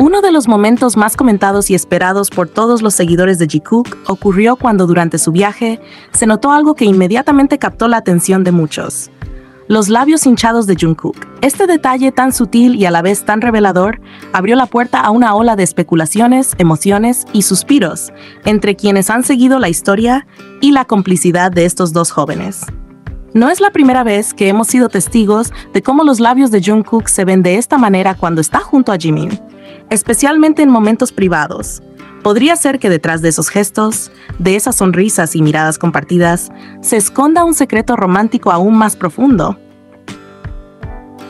Uno de los momentos más comentados y esperados por todos los seguidores de Jikook ocurrió cuando durante su viaje se notó algo que inmediatamente captó la atención de muchos. Los labios hinchados de Jungkook. Este detalle tan sutil y a la vez tan revelador abrió la puerta a una ola de especulaciones, emociones y suspiros entre quienes han seguido la historia y la complicidad de estos dos jóvenes. No es la primera vez que hemos sido testigos de cómo los labios de Jungkook se ven de esta manera cuando está junto a Jimin, especialmente en momentos privados. Podría ser que detrás de esos gestos, de esas sonrisas y miradas compartidas, se esconda un secreto romántico aún más profundo.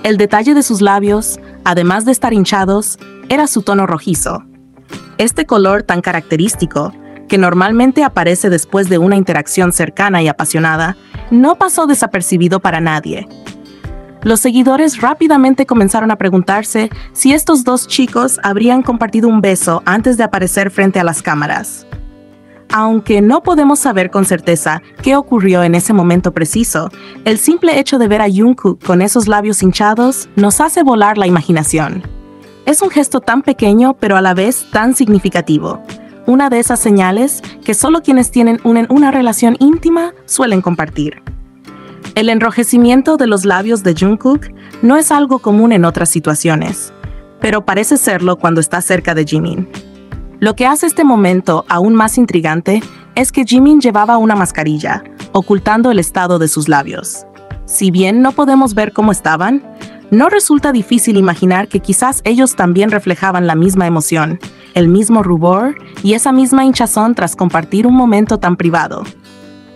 El detalle de sus labios, además de estar hinchados, era su tono rojizo. Este color tan característico, que normalmente aparece después de una interacción cercana y apasionada, no pasó desapercibido para nadie. Los seguidores rápidamente comenzaron a preguntarse si estos dos chicos habrían compartido un beso antes de aparecer frente a las cámaras. Aunque no podemos saber con certeza qué ocurrió en ese momento preciso, el simple hecho de ver a Jungkook con esos labios hinchados nos hace volar la imaginación. Es un gesto tan pequeño pero a la vez tan significativo. Una de esas señales que solo quienes tienen una relación íntima suelen compartir. El enrojecimiento de los labios de Jungkook no es algo común en otras situaciones, pero parece serlo cuando está cerca de Jimin. Lo que hace este momento aún más intrigante es que Jimin llevaba una mascarilla, ocultando el estado de sus labios. Si bien no podemos ver cómo estaban, no resulta difícil imaginar que quizás ellos también reflejaban la misma emoción, el mismo rubor y esa misma hinchazón tras compartir un momento tan privado.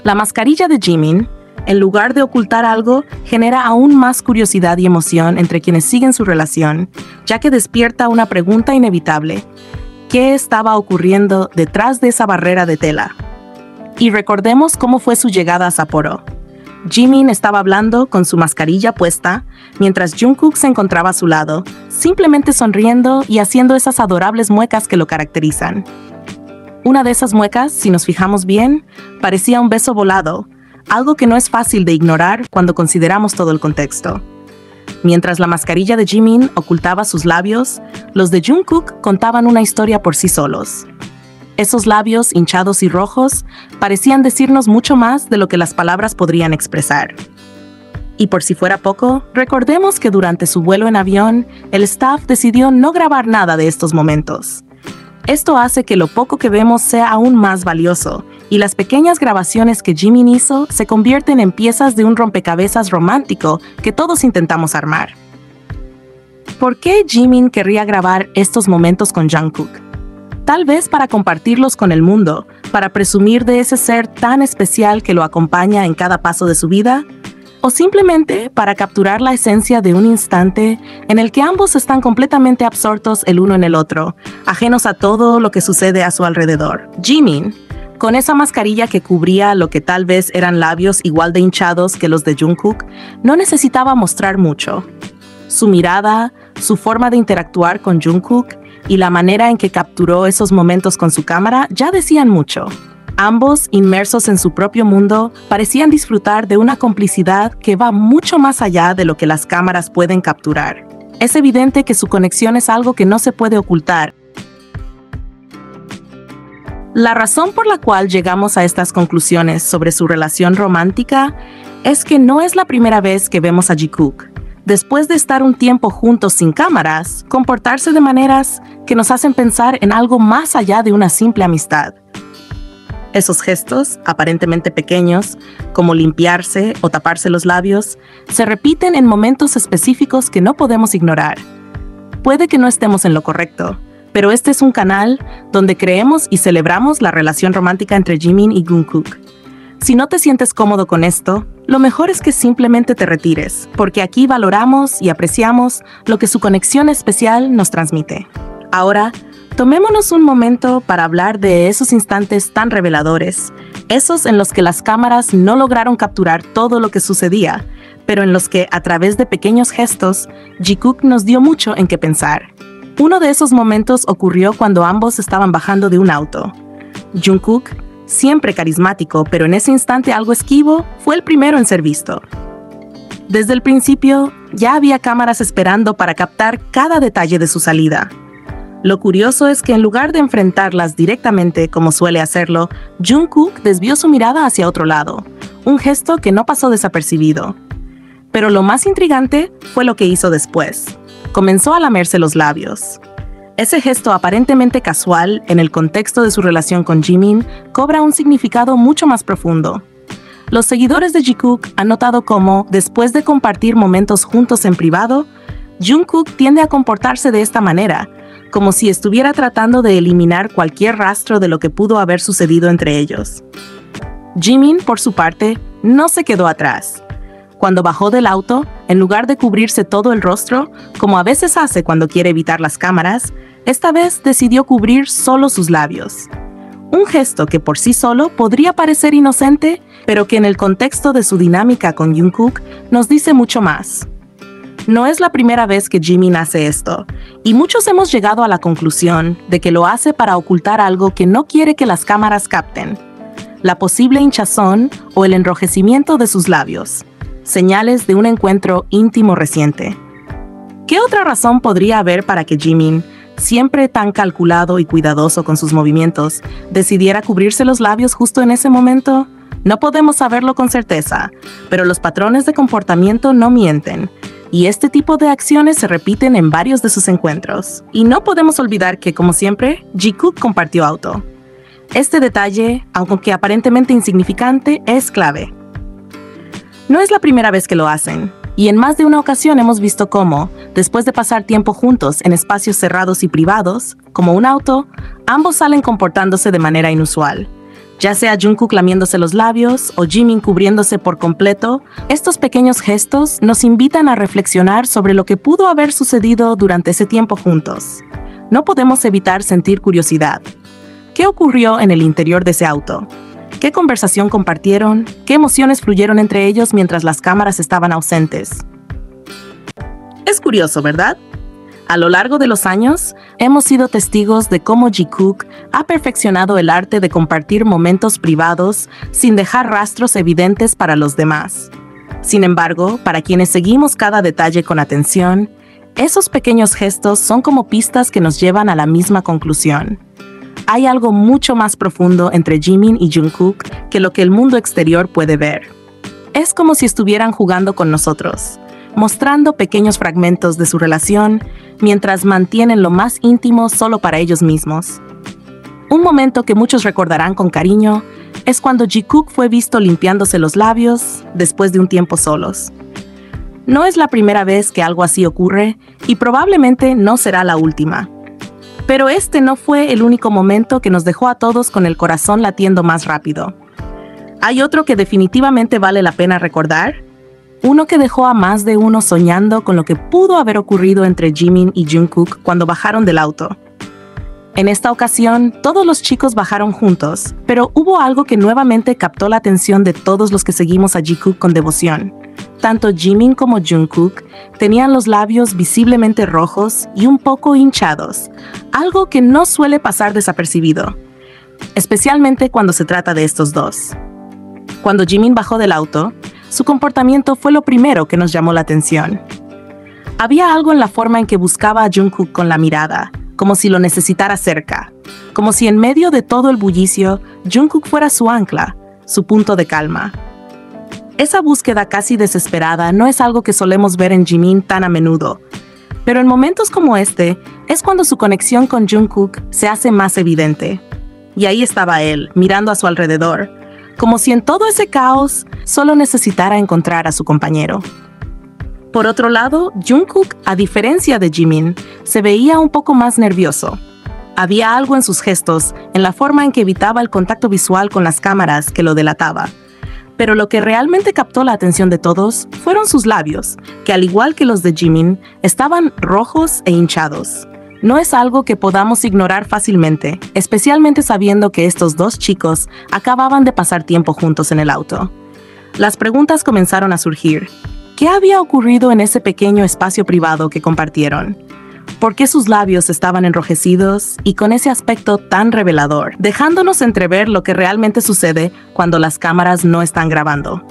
La mascarilla de Jimin, en lugar de ocultar algo, genera aún más curiosidad y emoción entre quienes siguen su relación, ya que despierta una pregunta inevitable: ¿qué estaba ocurriendo detrás de esa barrera de tela? Y recordemos cómo fue su llegada a Sapporo. Jimin estaba hablando con su mascarilla puesta, mientras Jungkook se encontraba a su lado, simplemente sonriendo y haciendo esas adorables muecas que lo caracterizan. Una de esas muecas, si nos fijamos bien, parecía un beso volado, algo que no es fácil de ignorar cuando consideramos todo el contexto. Mientras la mascarilla de Jimin ocultaba sus labios, los de Jungkook contaban una historia por sí solos. Esos labios hinchados y rojos parecían decirnos mucho más de lo que las palabras podrían expresar. Y por si fuera poco, recordemos que durante su vuelo en avión, el staff decidió no grabar nada de estos momentos. Esto hace que lo poco que vemos sea aún más valioso, y las pequeñas grabaciones que Jimin hizo se convierten en piezas de un rompecabezas romántico que todos intentamos armar. ¿Por qué Jimin querría grabar estos momentos con Jungkook? Tal vez para compartirlos con el mundo, para presumir de ese ser tan especial que lo acompaña en cada paso de su vida, o simplemente para capturar la esencia de un instante en el que ambos están completamente absortos el uno en el otro, ajenos a todo lo que sucede a su alrededor. Jimin, con esa mascarilla que cubría lo que tal vez eran labios igual de hinchados que los de Jungkook, no necesitaba mostrar mucho. Su mirada, su forma de interactuar con Jungkook y la manera en que capturó esos momentos con su cámara ya decían mucho. Ambos, inmersos en su propio mundo, parecían disfrutar de una complicidad que va mucho más allá de lo que las cámaras pueden capturar. Es evidente que su conexión es algo que no se puede ocultar. La razón por la cual llegamos a estas conclusiones sobre su relación romántica es que no es la primera vez que vemos a Jikook, después de estar un tiempo juntos sin cámaras, comportarse de maneras que nos hacen pensar en algo más allá de una simple amistad. Esos gestos, aparentemente pequeños, como limpiarse o taparse los labios, se repiten en momentos específicos que no podemos ignorar. Puede que no estemos en lo correcto, pero este es un canal donde creemos y celebramos la relación romántica entre Jimin y Jungkook. Si no te sientes cómodo con esto, lo mejor es que simplemente te retires, porque aquí valoramos y apreciamos lo que su conexión especial nos transmite. Ahora, tomémonos un momento para hablar de esos instantes tan reveladores, esos en los que las cámaras no lograron capturar todo lo que sucedía, pero en los que, a través de pequeños gestos, Jikook nos dio mucho en qué pensar. Uno de esos momentos ocurrió cuando ambos estaban bajando de un auto. Jungkook, siempre carismático, pero en ese instante algo esquivo, fue el primero en ser visto. Desde el principio, ya había cámaras esperando para captar cada detalle de su salida. Lo curioso es que en lugar de enfrentarlas directamente como suele hacerlo, Jungkook desvió su mirada hacia otro lado, un gesto que no pasó desapercibido. Pero lo más intrigante fue lo que hizo después. Comenzó a lamerse los labios. Ese gesto aparentemente casual, en el contexto de su relación con Jimin, cobra un significado mucho más profundo. Los seguidores de Jikook han notado cómo, después de compartir momentos juntos en privado, Jungkook tiende a comportarse de esta manera, como si estuviera tratando de eliminar cualquier rastro de lo que pudo haber sucedido entre ellos. Jimin, por su parte, no se quedó atrás. Cuando bajó del auto, en lugar de cubrirse todo el rostro, como a veces hace cuando quiere evitar las cámaras, esta vez decidió cubrir solo sus labios. Un gesto que por sí solo podría parecer inocente, pero que en el contexto de su dinámica con Jungkook nos dice mucho más. No es la primera vez que Jimin hace esto, y muchos hemos llegado a la conclusión de que lo hace para ocultar algo que no quiere que las cámaras capten: la posible hinchazón o el enrojecimiento de sus labios, señales de un encuentro íntimo reciente. ¿Qué otra razón podría haber para que Jimin, siempre tan calculado y cuidadoso con sus movimientos, decidiera cubrirse los labios justo en ese momento? No podemos saberlo con certeza, pero los patrones de comportamiento no mienten, y este tipo de acciones se repiten en varios de sus encuentros. Y no podemos olvidar que, como siempre, Jikook compartió auto. Este detalle, aunque aparentemente insignificante, es clave. No es la primera vez que lo hacen, y en más de una ocasión hemos visto cómo, después de pasar tiempo juntos en espacios cerrados y privados, como un auto, ambos salen comportándose de manera inusual. Ya sea Jungkook lamiéndose los labios o Jimin cubriéndose por completo, estos pequeños gestos nos invitan a reflexionar sobre lo que pudo haber sucedido durante ese tiempo juntos. No podemos evitar sentir curiosidad. ¿Qué ocurrió en el interior de ese auto? ¿Qué conversación compartieron? ¿Qué emociones fluyeron entre ellos mientras las cámaras estaban ausentes? Es curioso, ¿verdad? A lo largo de los años, hemos sido testigos de cómo Jikook ha perfeccionado el arte de compartir momentos privados sin dejar rastros evidentes para los demás. Sin embargo, para quienes seguimos cada detalle con atención, esos pequeños gestos son como pistas que nos llevan a la misma conclusión. Hay algo mucho más profundo entre Jimin y Jungkook que lo que el mundo exterior puede ver. Es como si estuvieran jugando con nosotros, mostrando pequeños fragmentos de su relación mientras mantienen lo más íntimo solo para ellos mismos. Un momento que muchos recordarán con cariño es cuando Jikook fue visto limpiándose los labios después de un tiempo solos. No es la primera vez que algo así ocurre y probablemente no será la última. Pero este no fue el único momento que nos dejó a todos con el corazón latiendo más rápido. Hay otro que definitivamente vale la pena recordar. Uno que dejó a más de uno soñando con lo que pudo haber ocurrido entre Jimin y Jungkook cuando bajaron del auto. En esta ocasión, todos los chicos bajaron juntos, pero hubo algo que nuevamente captó la atención de todos los que seguimos a Jikook con devoción. Tanto Jimin como Jungkook tenían los labios visiblemente rojos y un poco hinchados, algo que no suele pasar desapercibido, especialmente cuando se trata de estos dos. Cuando Jimin bajó del auto, su comportamiento fue lo primero que nos llamó la atención. Había algo en la forma en que buscaba a Jungkook con la mirada, como si lo necesitara cerca, como si en medio de todo el bullicio, Jungkook fuera su ancla, su punto de calma. Esa búsqueda casi desesperada no es algo que solemos ver en Jimin tan a menudo, pero en momentos como este es cuando su conexión con Jungkook se hace más evidente. Y ahí estaba él, mirando a su alrededor, como si en todo ese caos solo necesitara encontrar a su compañero. Por otro lado, Jungkook, a diferencia de Jimin, se veía un poco más nervioso. Había algo en sus gestos, en la forma en que evitaba el contacto visual con las cámaras que lo delataba. Pero lo que realmente captó la atención de todos fueron sus labios, que al igual que los de Jimin, estaban rojos e hinchados. No es algo que podamos ignorar fácilmente, especialmente sabiendo que estos dos chicos acababan de pasar tiempo juntos en el auto. Las preguntas comenzaron a surgir. ¿Qué había ocurrido en ese pequeño espacio privado que compartieron? ¿Por qué sus labios estaban enrojecidos y con ese aspecto tan revelador, dejándonos entrever lo que realmente sucede cuando las cámaras no están grabando?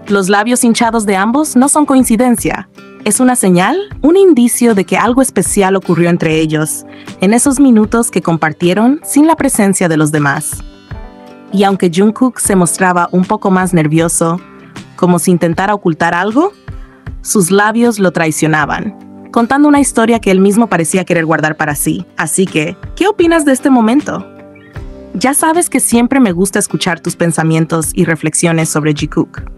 Los labios hinchados de ambos no son coincidencia. Es una señal, un indicio de que algo especial ocurrió entre ellos, en esos minutos que compartieron sin la presencia de los demás. Y aunque Jungkook se mostraba un poco más nervioso, como si intentara ocultar algo, sus labios lo traicionaban, contando una historia que él mismo parecía querer guardar para sí. Así que, ¿qué opinas de este momento? Ya sabes que siempre me gusta escuchar tus pensamientos y reflexiones sobre Jikook.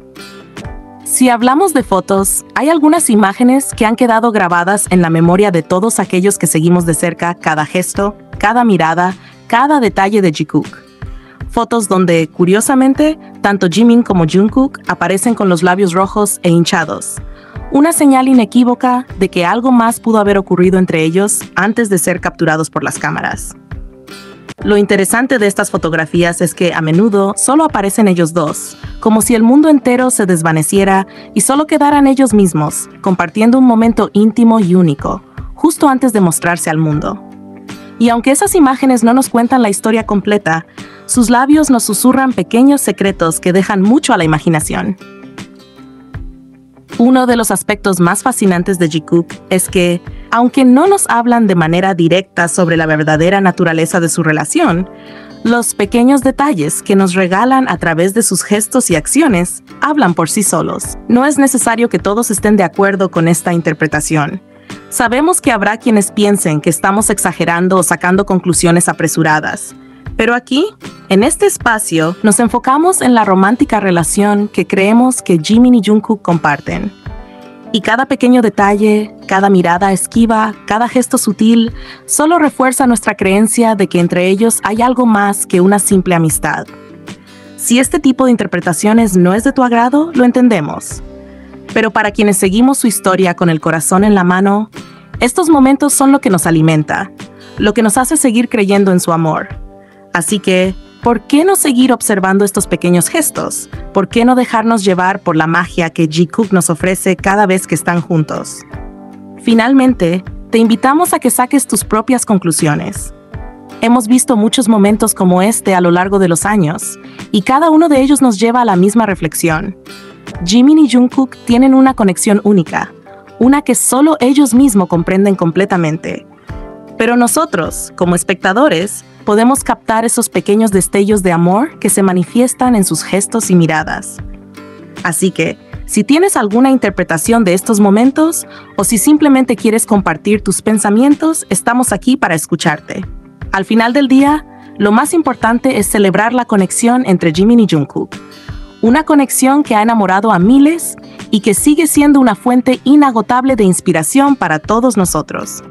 Si hablamos de fotos, hay algunas imágenes que han quedado grabadas en la memoria de todos aquellos que seguimos de cerca cada gesto, cada mirada, cada detalle de Jikook. Fotos donde, curiosamente, tanto Jimin como Jungkook aparecen con los labios rojos e hinchados. Una señal inequívoca de que algo más pudo haber ocurrido entre ellos antes de ser capturados por las cámaras. Lo interesante de estas fotografías es que a menudo solo aparecen ellos dos, como si el mundo entero se desvaneciera y solo quedaran ellos mismos, compartiendo un momento íntimo y único, justo antes de mostrarse al mundo. Y aunque esas imágenes no nos cuentan la historia completa, sus labios nos susurran pequeños secretos que dejan mucho a la imaginación. Uno de los aspectos más fascinantes de Jikook es que, aunque no nos hablan de manera directa sobre la verdadera naturaleza de su relación, los pequeños detalles que nos regalan a través de sus gestos y acciones hablan por sí solos. No es necesario que todos estén de acuerdo con esta interpretación. Sabemos que habrá quienes piensen que estamos exagerando o sacando conclusiones apresuradas. Pero aquí, en este espacio, nos enfocamos en la romántica relación que creemos que Jimin y Jungkook comparten. Y cada pequeño detalle, cada mirada esquiva, cada gesto sutil, solo refuerza nuestra creencia de que entre ellos hay algo más que una simple amistad. Si este tipo de interpretaciones no es de tu agrado, lo entendemos. Pero para quienes seguimos su historia con el corazón en la mano, estos momentos son lo que nos alimenta, lo que nos hace seguir creyendo en su amor. Así que, ¿por qué no seguir observando estos pequeños gestos? ¿Por qué no dejarnos llevar por la magia que Jikook nos ofrece cada vez que están juntos? Finalmente, te invitamos a que saques tus propias conclusiones. Hemos visto muchos momentos como este a lo largo de los años, y cada uno de ellos nos lleva a la misma reflexión. Jimin y Jungkook tienen una conexión única, una que solo ellos mismos comprenden completamente. Pero nosotros, como espectadores, podemos captar esos pequeños destellos de amor que se manifiestan en sus gestos y miradas. Así que, si tienes alguna interpretación de estos momentos o si simplemente quieres compartir tus pensamientos, estamos aquí para escucharte. Al final del día, lo más importante es celebrar la conexión entre Jimin y Jungkook. Una conexión que ha enamorado a miles y que sigue siendo una fuente inagotable de inspiración para todos nosotros.